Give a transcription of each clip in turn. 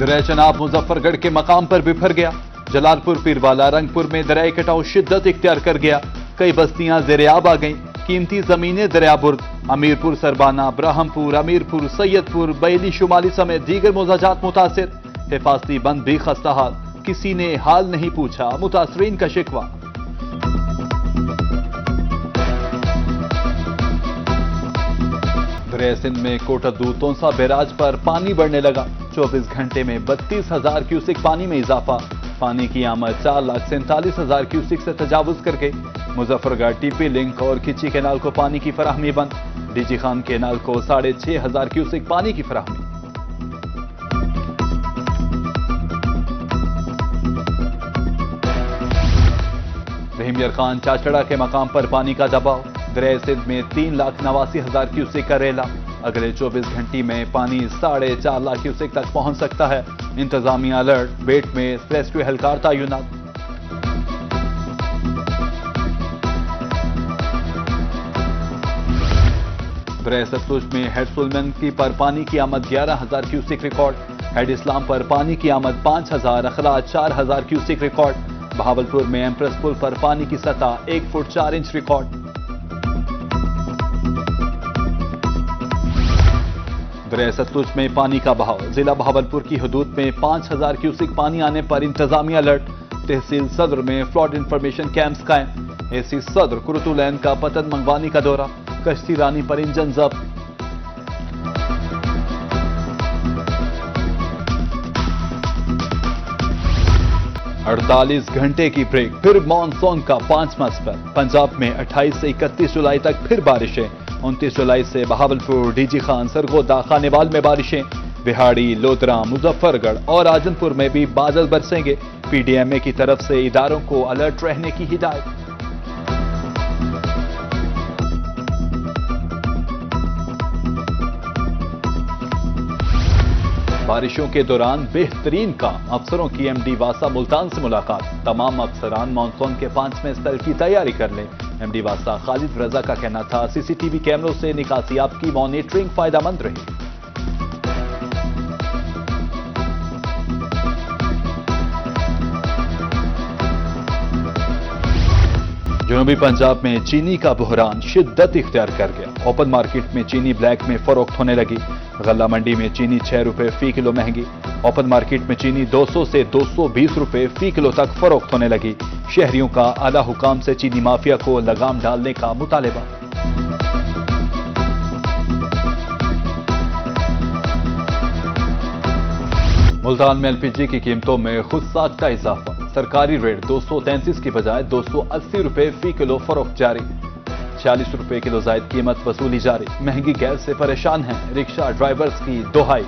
दरिया चनाब मुजफ्फरगढ़ के मकाम पर बिफर गया। जलालपुर पीरवाला रंगपुर में दरिया कटाव शिद्दत इख्तियार कर गया। कई बस्तियां ज़ेर-ए-आब आ गईं। कीमती जमीनें दरियाबुर्द, अमीरपुर सरबाना, ब्रह्मपुर, अमीरपुर, सैयदपुर, बैली शुमाली समेत दीगर मोजाजात मुतासिर। हिफाजती बंद भी खस्ता हाल, किसी ने हाल नहीं पूछा, मुतासरीन का शिकवा। दरिया सिंध में कोटद्दू तोंसा बैराज पर पानी बढ़ने लगा। 24 घंटे में 32,000 क्यूसिक पानी में इजाफा। पानी की आमद 4,47,000 क्यूसिक से तजावुज कर गई। मुजफ्फरगढ़ टीपी लिंक और खिची कैनाल को पानी की फराहमी बंद। डीजी खान कैनाल को 6,500 क्यूसिक पानी की फराहमी। रहीम यार खान चाचड़ा के मकाम पर पानी का दबाव। दरिया सिंध में 3,89,000 क्यूसिक का रेला। अगले 24 घंटे में पानी 4.5 लाख क्यूसिक तक पहुंच सकता है। इंतजामिया अलर्ट, बेट में रेस्क्यू एहलकार तैनात। दरिया सतलुज में हेड सुलमन की पर पानी की आमद 11,000 क्यूसिक रिकॉर्ड। हेड इस्लाम पर पानी की आमद 5,000, अखराज 4,000 क्यूसिक रिकॉर्ड। बहावलपुर में एम्प्रेस पुल पर पानी की सतह 1 फुट 4 इंच रिकॉर्ड। दरिया सतलुज में पानी का बहाव। जिला बहावलपुर की हदूद में 5,000 क्यूसिक पानी आने पर इंतजामिया अलर्ट। तहसील सदर में फ्लड इंफॉर्मेशन कैंप्स कायम। एसी सदर कुरुतुलैन का पतन मंगवानी का दौरा। कश्ती रानी पर इंजन जब्त। अड़तालीस घंटे की ब्रेक, फिर मॉनसून का 5वां स्पेल। पंजाब में 28 से 31 जुलाई तक फिर बारिशें। 29 जुलाई से बहावलपुर, डीजी खान, सरगोदा, खानेवाल में बारिशें। बिहाड़ी, लोधरा, मुजफ्फरगढ़ और आजमपुर में भी बादल बरसेंगे। पीडीएमए की तरफ से इदारों को अलर्ट रहने की हिदायत। बारिशों के दौरान बेहतरीन काम। अफसरों की एमडी वासा मुल्तान से मुलाकात। तमाम अफसरान मानसून के 5वें स्पेल की तैयारी कर लें। एमडी वासा खालिद रजा का कहना था, सीसीटीवी कैमरों से निकासियाब की मॉनिटरिंग फायदेमंद रही। जनूबी पंजाब में चीनी का बहरान शिद्दत इख्तियार कर गया। ओपन मार्केट में चीनी ब्लैक में फरोख्त होने लगी। गल्ला मंडी में चीनी 6 रुपए फी किलो महंगी। ओपन मार्केट में चीनी 200 से 220 रुपए फी किलो तक फरोख्त होने लगी। शहरियों का आला हुकाम से चीनी माफिया को लगाम डालने का मुतालबा। मुल्तान में एलपीजी की कीमतों में खुद साख्ता इजाफा। सरकारी रेट 233 की बजाय 280 रुपए फी किलो फरोख्त जारी। 46 रुपए किलो जायद कीमत वसूली जारी। महंगी गैस से परेशान हैं रिक्शा ड्राइवर्स की दोहाई।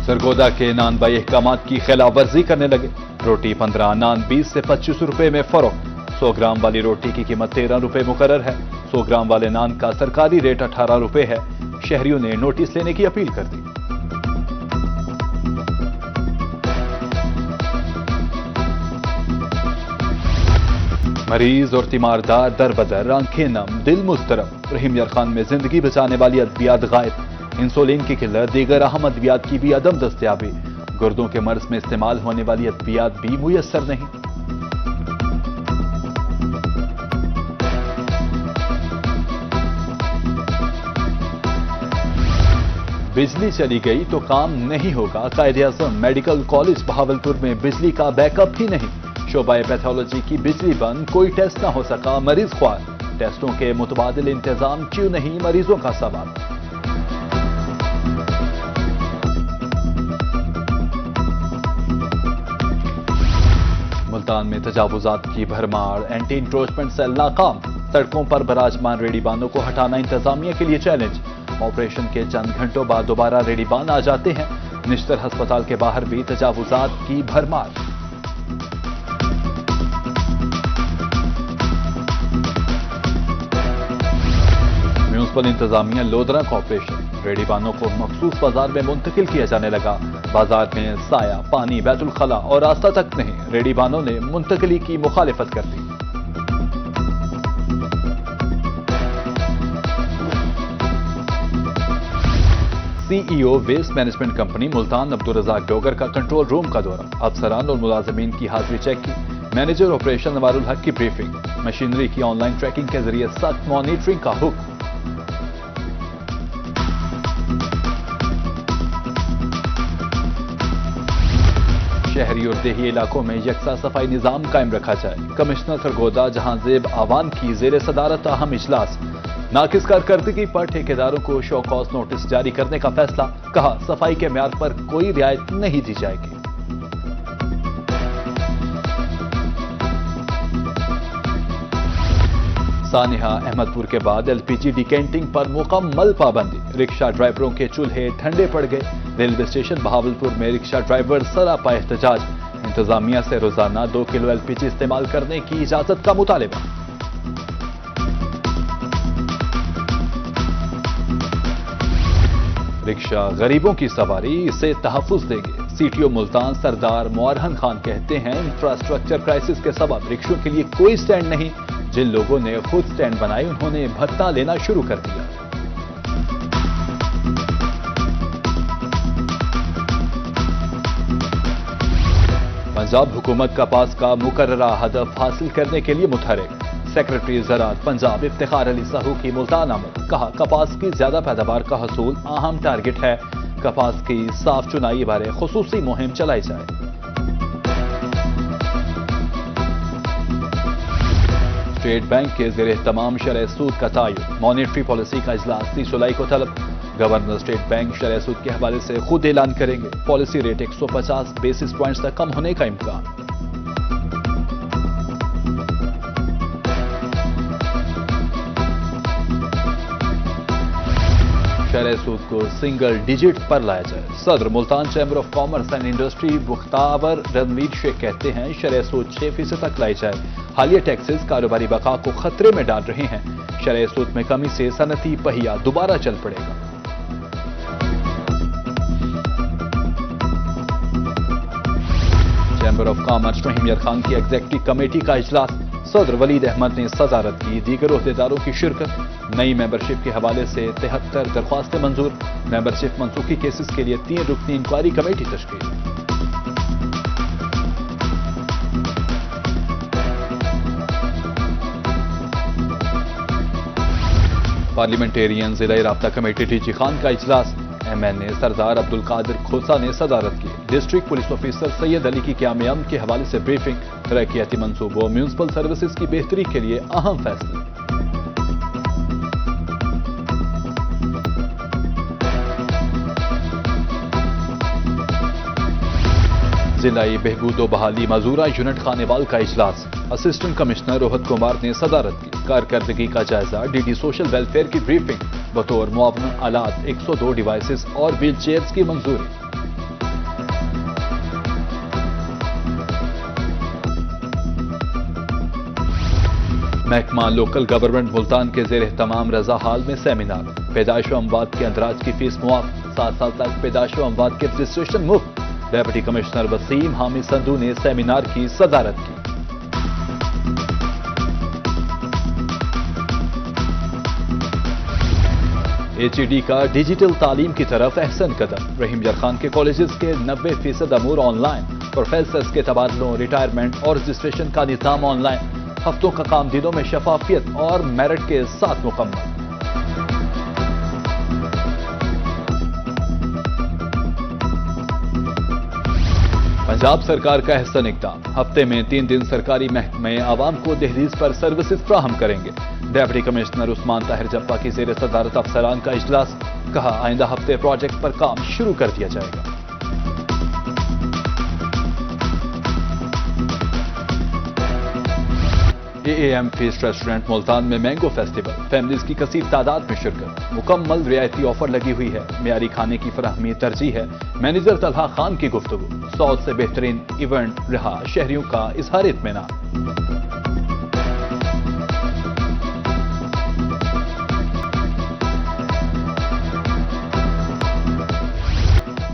सरगोदा के नान बाई अहकामात की खिलाफवर्जी करने लगे। रोटी 15, नान 20 से 25 रुपए में फरोख्त। 100 ग्राम वाली रोटी की कीमत 13 रुपए मुकर्रर है। 100 ग्राम वाले नान का सरकारी रेट 18 रुपए है। शहरियों ने नोटिस लेने की अपील कर दी। मरीज और तीमारदार दरबदर, आंखें नम, दिल मुस्तरब। रहीम यार खान में जिंदगी बचाने वाली अद्वियात गायब। इंसुलिन की किल्लत, दीगर अहम अद्वियात की भी अदम दस्तयाबी। गुर्दों के मर्ज में इस्तेमाल होने वाली अद्वियात भी मुयस्सर नहीं। बिजली चली गई तो काम नहीं होगा। कायदे-ए-आज़म मेडिकल कॉलेज बहावलपुर में बिजली का बैकअप ही नहीं। शोबाए पैथोलॉजी की बिजली बंद, कोई टेस्ट ना हो सका, मरीज ख्वार। टेस्टों के मुतबादिल इंतजाम क्यों नहीं, मरीजों का सवाल। मुल्तान में तजावुजात की भरमार, एंटी इंक्रोचमेंट सेल नाकाम। सड़कों पर बराजमान रेडीबानों को हटाना इंतजामिया के लिए चैलेंज। ऑपरेशन के चंद घंटों बाद दोबारा रेडीबान आ जाते हैं। निश्तर अस्पताल के बाहर भी तजावुजात की भरमार। म्यूनिसिपल इंतजामिया लोधरा कॉर्पोरेशन रेडीबानों को मखसूस बाजार में मुंतकिल किया जाने लगा। बाजार में साया, पानी, बैतुल खला और रास्ता तक नहीं। रेडीबानों ने मुंतकिली की मुखालिफत कर दी। CEO waste management company Multan Abdul Razzaq Dogar का कंट्रोल रूम का दौरा, अफसरान और मुलाजमीन की हाजिरी चेक की, मैनेजर ऑपरेशन नवारुल हक की ब्रीफिंग, मशीनरी की ऑनलाइन ट्रैकिंग के जरिए सख्त मॉनिटरिंग का हुक्म। शहरी और देही इलाकों में यकसा सफाई निजाम कायम रखा जाए, कमिश्नर सरगोदा जहांजेब आवान की जेर सदारत अहम इजलास, नाकिस कारकर्दगी पर ठेकेदारों को शो कॉज नोटिस जारी करने का फैसला, कहा सफाई के म्यार पर कोई रियायत नहीं दी जाएगी। सानिहा अहमदपुर के बाद LPG डिकेंटिंग पर मुकम्मल पाबंदी, रिक्शा ड्राइवरों के चूल्हे ठंडे पड़ गए, रेलवे स्टेशन बहावलपुर में रिक्शा ड्राइवर सरापा एहतजाज, इंतजामिया से रोजाना 2 किलो LPG इस्तेमाल करने की इजाजत का मुतालबा। रिक्शा गरीबों की सवारी, इसे तहफ्फुज देंगे, CTO मुल्तान सरदार मुआरहन खान कहते हैं इंफ्रास्ट्रक्चर क्राइसिस के सबब रिक्शों के लिए कोई स्टैंड नहीं, जिन लोगों ने खुद स्टैंड बनाए उन्होंने भत्ता लेना शुरू कर दिया। पंजाब हुकूमत कपास का मुकर्ररा हदफ हासिल करने के लिए मुतहरिक, सेक्रेटरी ज़राअत पंजाब इफ्तिखार अली साहू की मुल्तान आमद, कहा कपास की ज्यादा पैदावार का हसूल अहम टारगेट है, कपास की साफ चुनाई बारे खुसूसी मुहिम चलाई जाए। स्टेट बैंक के ज़ेरे तमाम शरह सूद का तयन, मॉनेटरी पॉलिसी का इजलास 30 जुलाई को तलब, गवर्नर स्टेट बैंक शरह सूद के हवाले से खुद ऐलान करेंगे, पॉलिसी रेट 150 बेसिस पॉइंट्स तक कम होने का इम्कान। शरह सूद को सिंगल डिजिट पर लाया जाए, सदर Multan chamber of commerce and industry मुख्ताबर रणवीर शेख कहते हैं शरह सूद 6% तक लाई जाए, हालिया टैक्सेस कारोबारी बका को खतरे में डाल रहे हैं, शरह सूद में कमी से सनती पहिया दोबारा चल पड़ेगा। चैम्बर ऑफ कॉमर्स रहीम यार खान की एग्जीक्यूटिव कमेटी का इजलास, सदर वलीद अहमद ने सदारत की, दीगर ओहदेदारों की शिरकत, नई मेंबरशिप के हवाले से 73 दरख्वास्तें मंजूर, मेंबरशिप मनसूखी केसेस के लिए 3 रुकनी इंक्वायरी कमेटी तश्कील। पार्लियामेंटेरियन जिला राब्ता कमेटी टीजी खान का इजलास, MNA सरदार अब्दुल कादिर खोसा ने सदारत की, district police officer Syed Ali की क़याम अमन के हवाले से ब्रीफिंग, तरक्याती मंसूबों म्यूनसिपल सर्विसेज की बेहतरी के लिए अहम फैसले। जिलाई बहबूद व बहाली मजूरा यूनिट खानेवाल का इजलास, असिस्टेंट कमिश्नर रोहत कुमार ने सदारत की, कारकर्दगी का जायजा, DD सोशल वेलफेयर की ब्रीफिंग, बतौर मुआवन आलात 102 डिवाइसेस और व्हील चेयर्स की मंजूरी। महकमा लोकल गवर्नमेंट मुल्तान के ज़ेर तमाम रजा हाल में सेमिनार, पैदाइश व अमवात के अंदराज की फीस मुआफ, 7 साल तक पैदाइश व अमवात के रजिस्ट्रेशन मुफ्त, डेप्यूटी कमिश्नर वसीम हामिद संधू ने सेमिनार की सदारत की। HED का डिजिटल तालीम की तरफ अहसन कदम, रहीम यार खान के कॉलेजेस के 90% अमूर ऑनलाइन, प्रोफेसर्स के तबादलों, रिटायरमेंट और रजिस्ट्रेशन का निज़ाम ऑनलाइन, हफ्तों का काम दिनों में शफाफियत और मेरिट के साथ मुकम्मल। पंजाब सरकार का अहसन इक़दाम, हफ्ते में 3 दिन सरकारी महकमे आवाम को दहलीज पर सर्विसेज फ्राहम करेंगे, डेप्यूटी कमिश्नर उस्मान ताहिर जब्बा की ज़ेर सदारत अफसरान का इजलास, कहा आइंदा हफ्ते प्रोजेक्ट पर काम शुरू कर दिया जाएगा। AAM फीस्ट रेस्टोरेंट मुल्तान में मैंगो फेस्टिवल, फैमिलीज की कसीर तादाद में शिरकत, मुकम्मल रियायती ऑफर लगी हुई है, मियारी खाने की फराहमी तरजीह है, मैनेजर तलहा खान की गुफ्तगू, 100 से बेहतरीन इवेंट रहा, शहरियों का इजहार इत्मीनान।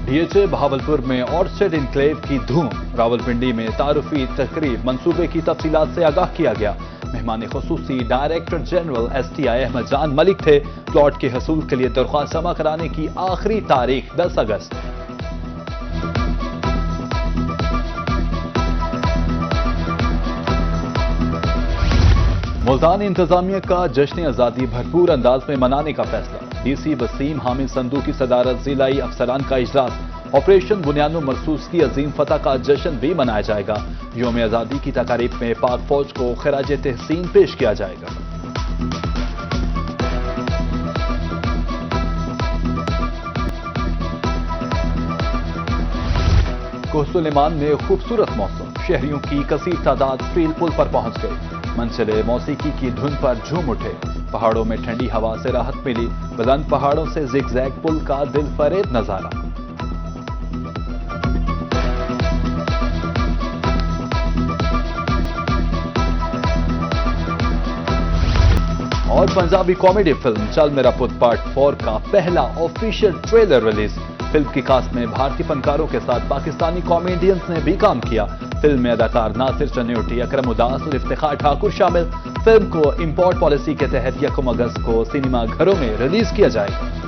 DHA बहावलपुर में ऑर्चर्ड इनक्लेव की धूम, रावलपिंडी में तारुफी तकरीब, मंसूबे की तफसीलात से आगाह किया गया, مہمان خصوصی ڈائریکٹر جنرل STI احمد جان ملک تھے. پلاٹ کے حصول کے لیے درخواست جمع کرانے کی آخری تاریخ 10 اگست. ملتان انتظامیہ کا جشن آزادی بھرپور انداز میں منانے کا فیصلہ. DC وسیم حامد سندھو کی صدارت ضلعی افسران کا اجلاس. آپریشن بنیاد مرصوص کی عظیم فتح کا جشن بھی منایا جائے گا. یوم آزادی کی تقاریب میں پاک فوج کو خراج تحسین پیش کیا جائے گا. کوہ سلیمان میں خوبصورت موسم. شہریوں کی کثیر تعداد اسٹیل پل پر پہنچ گئی. منچلے موسیقی کی دھن پر جھوم اٹھے. پہاڑوں میں ٹھنڈی ہوا سے راحت ملی. بلند پہاڑوں سے زگ زیگ پل کا دل فریب نظارہ. اور پنجابی کامیڈی فلم چل میرا پت پارٹ 4 کا پہلا آفیشیل ٹریلر ریلیز. فلم کی کاسٹ میں بھارتی فنکاروں کے ساتھ پاکستانی کامیڈینز نے بھی کام کیا. فلم میں اداکار ناصر چنیوٹی، اکرم اداس اور افتخار ٹھاکر شامل. فلم کو امپورٹ پالیسی کے تحت 1 اگست کو سینما گھروں میں ریلیز کیا جائے گا.